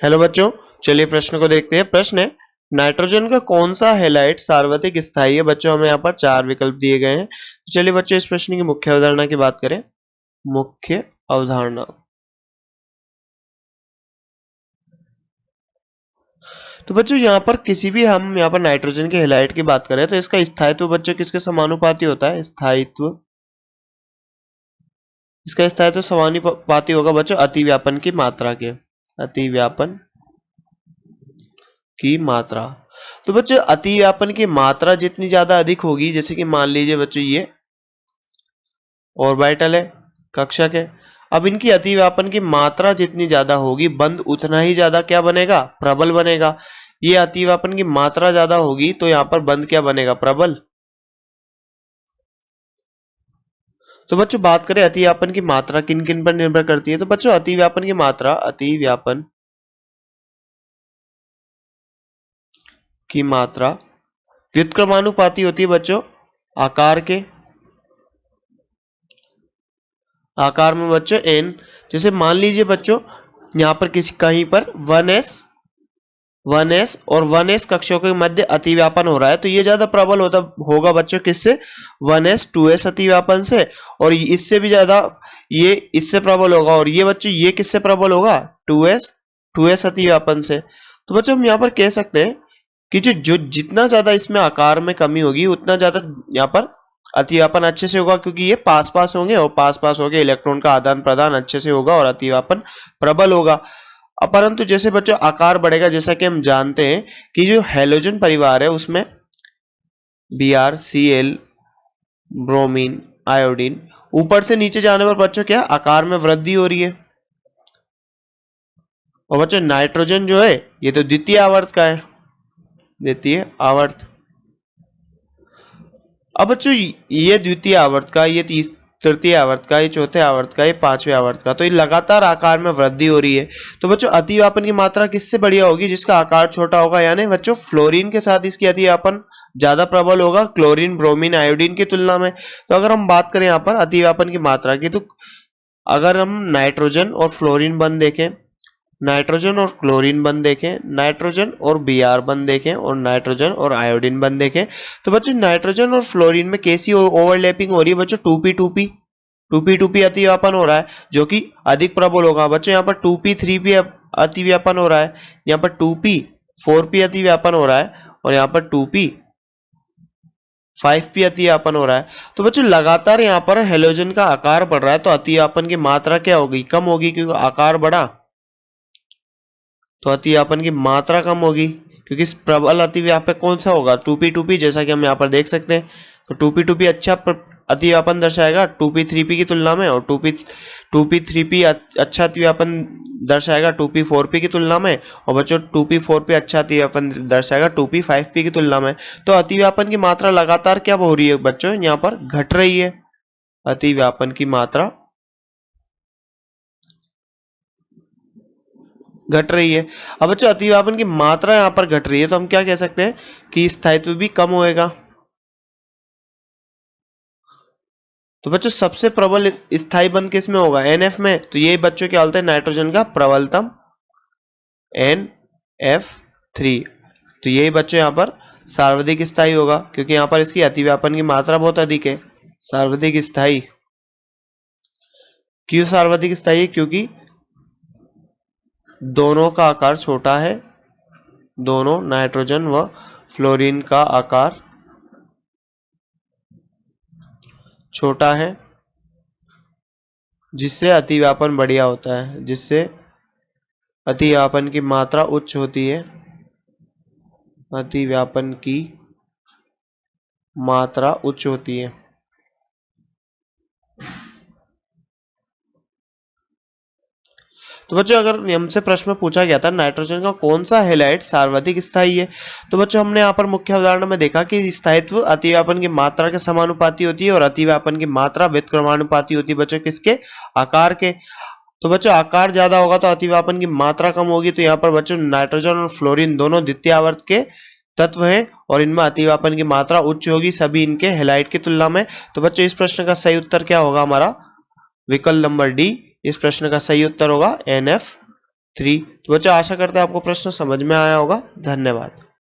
Hello बच्चों, चलिए प्रश्न को देखते हैं। प्रश्न है, नाइट्रोजन का कौन सा हैलाइड सार्वत्रिक स्थायी है। बच्चों हमें यहाँ पर चार विकल्प दिए गए हैं। तो चलिए बच्चों इस प्रश्न की मुख्य अवधारणा की बात करें। मुख्य अवधारणा, तो बच्चों यहाँ पर किसी भी हम यहाँ पर नाइट्रोजन के हैलाइड की बात करें तो इसका स्थायित्व बच्चों किसके समानुपाती होता है। स्थायित्व, इसका स्थायित्व समानुपाती होगा बच्चों अतिव्यापन की मात्रा के। अतिव्यापन की मात्रा, तो बच्चों अतिव्यापन की मात्रा जितनी ज्यादा अधिक होगी, जैसे कि मान लीजिए बच्चों ये ऑर्बिटल है, कक्षक है। अब इनकी अतिव्यापन की मात्रा जितनी ज्यादा होगी, बंध उतना ही ज्यादा क्या बनेगा, प्रबल बनेगा। ये अतिव्यापन की मात्रा ज्यादा होगी तो यहाँ पर बंध क्या बनेगा, प्रबल। तो बच्चों बात करें अतिव्यापन की मात्रा किन किन पर निर्भर करती है, तो बच्चों अतिव्यापन की मात्रा, अतिव्यापन की मात्रा व्युत्क्रमानुपाती होती है बच्चों आकार के। आकार में बच्चों n, जैसे मान लीजिए बच्चों यहाँ पर किसी कहीं पर 1s और 1s कक्षों के मध्य अतिव्यापन हो रहा है, तो ये ज्यादा प्रबल होगा बच्चों किससे, 1s 2s अतिव्यापन से। और इससे भी ज्यादा ये इससे प्रबल होगा, और ये बच्चों ये किससे प्रबल होगा, 2s अतिव्यापन से। तो बच्चों हम यहाँ पर कह सकते हैं कि जो जितना ज्यादा इसमें आकार में कमी होगी उतना ज्यादा यहाँ पर अतिव्यापन अच्छे से होगा, क्योंकि ये पास पास होंगे और पास पास होके इलेक्ट्रॉन का आदान प्रदान अच्छे से होगा और अतिव्यापन प्रबल होगा। परंतु जैसे बच्चों आकार बढ़ेगा, जैसा कि हम जानते हैं कि जो हैलोजन परिवार है उसमें Br, Cl, ब्रोमीन, आयोडीन, ऊपर से नीचे जाने पर बच्चों क्या आकार में वृद्धि हो रही है। और बच्चों नाइट्रोजन जो है ये तो द्वितीय आवर्त का है, द्वितीय आवर्त। अब बच्चों ये द्वितीय आवर्त का, ये तृतीय आवर्त का, ये चौथे आवर्त का, ये पांचवें आवर्त का, तो ये लगातार आकार में वृद्धि हो रही है। तो बच्चों अतिव्यापन की मात्रा किससे बढ़िया होगी, जिसका आकार छोटा होगा, यानी बच्चों फ्लोरीन के साथ इसकी अतिव्यापन ज्यादा प्रबल होगा क्लोरीन, ब्रोमीन, आयोडीन की तुलना में। तो अगर हम बात करें यहाँ पर अतिव्यापन की मात्रा की, तो अगर हम नाइट्रोजन और फ्लोरीन बंध देखें, नाइट्रोजन और क्लोरीन बंध देखें, नाइट्रोजन और Br बंध देखें, और नाइट्रोजन और आयोडीन बंध देखें, तो बच्चों नाइट्रोजन और फ्लोरीन में कैसी ओवरलैपिंग हो रही है बच्चों, 2p अतिव्यापन हो रहा है, जो कि अधिक प्रबल होगा। बच्चों यहाँ पर 2p 3p अतिव्यापन हो रहा है, यहाँ पर 2p 4p अतिव्यापन हो रहा है, और यहाँ पर 2p 5p अतिव्यापन हो रहा है। तो बच्चों लगातार यहाँ पर हेलोजन का आकार बढ़ रहा है, तो अतिव्यापन की मात्रा क्या होगी, कम होगी, क्योंकि आकार बढ़ा तो अतिव्यापन की मात्रा कम होगी। क्योंकि प्रबल अतिव्यापक कौन सा होगा, 2p जैसा कि हम यहाँ पर देख सकते हैं। तो 2p अच्छा अतिव्यापन दर्शाएगा 2p 3p की तुलना में, और 2p 3p अच्छा अतिव्यापन दर्शाएगा 2p 4p की तुलना में, और बच्चों 2p 4p अच्छा अतिव्यापन दर्शाएगा 2p 5p की तुलना में। तो अतिव्यापन की मात्रा लगातार क्या हो रही है बच्चों, यहाँ पर घट रही है। अतिव्यापन की मात्रा घट रही है। अब बच्चों अतिव्यापन की मात्रा यहाँ पर घट रही है, तो हम क्या कह सकते हैं कि स्थायित्व भी कम होएगा। तो बच्चों सबसे प्रबल स्थायी बंध किस में होगा, NF में। तो ये बच्चों क्या बोलते हैं, नाइट्रोजन का प्रबलतम NF3। तो यही बच्चों यहाँ पर सर्वाधिक स्थायी होगा, क्योंकि यहाँ पर इसकी अतिव्यापन की मात्रा बहुत अधिक है। सर्वाधिक स्थायी, क्यों सर्वाधिक स्थायी, क्योंकि दोनों का आकार छोटा है, दोनों नाइट्रोजन व फ्लोरीन का आकार छोटा है, जिससे अतिव्यापन बढ़िया होता है, जिससे अतिव्यापन की मात्रा उच्च होती है। अतिव्यापन की मात्रा उच्च होती है। तो बच्चों अगर हमसे प्रश्न में पूछा गया था नाइट्रोजन का कौन सा हैलाइड सर्वाधिक स्थायी है, तो बच्चों हमने यहाँ पर मुख्य उदाहरण में देखा कि स्थायित्व अतिव्यापन की मात्रा के समानुपाती होती है, और अतिव्यापन की मात्रा व्युत्क्रमानुपाती होती है बच्चों किसके, आकार के। तो बच्चों आकार ज्यादा होगा तो अतिव्यापन की मात्रा कम होगी। तो यहाँ पर बच्चों नाइट्रोजन और फ्लोरीन दोनों द्वितीय आवर्त के तत्व हैं, और इनमें अतिव्यापन की मात्रा उच्च होगी सभी इनके हैलाइड की तुलना में। तो बच्चों इस प्रश्न का सही उत्तर क्या होगा, हमारा विकल्प नंबर डी। इस प्रश्न का सही उत्तर होगा NF3। 3। तो बच्चों आशा करते हैं आपको प्रश्न समझ में आया होगा। धन्यवाद।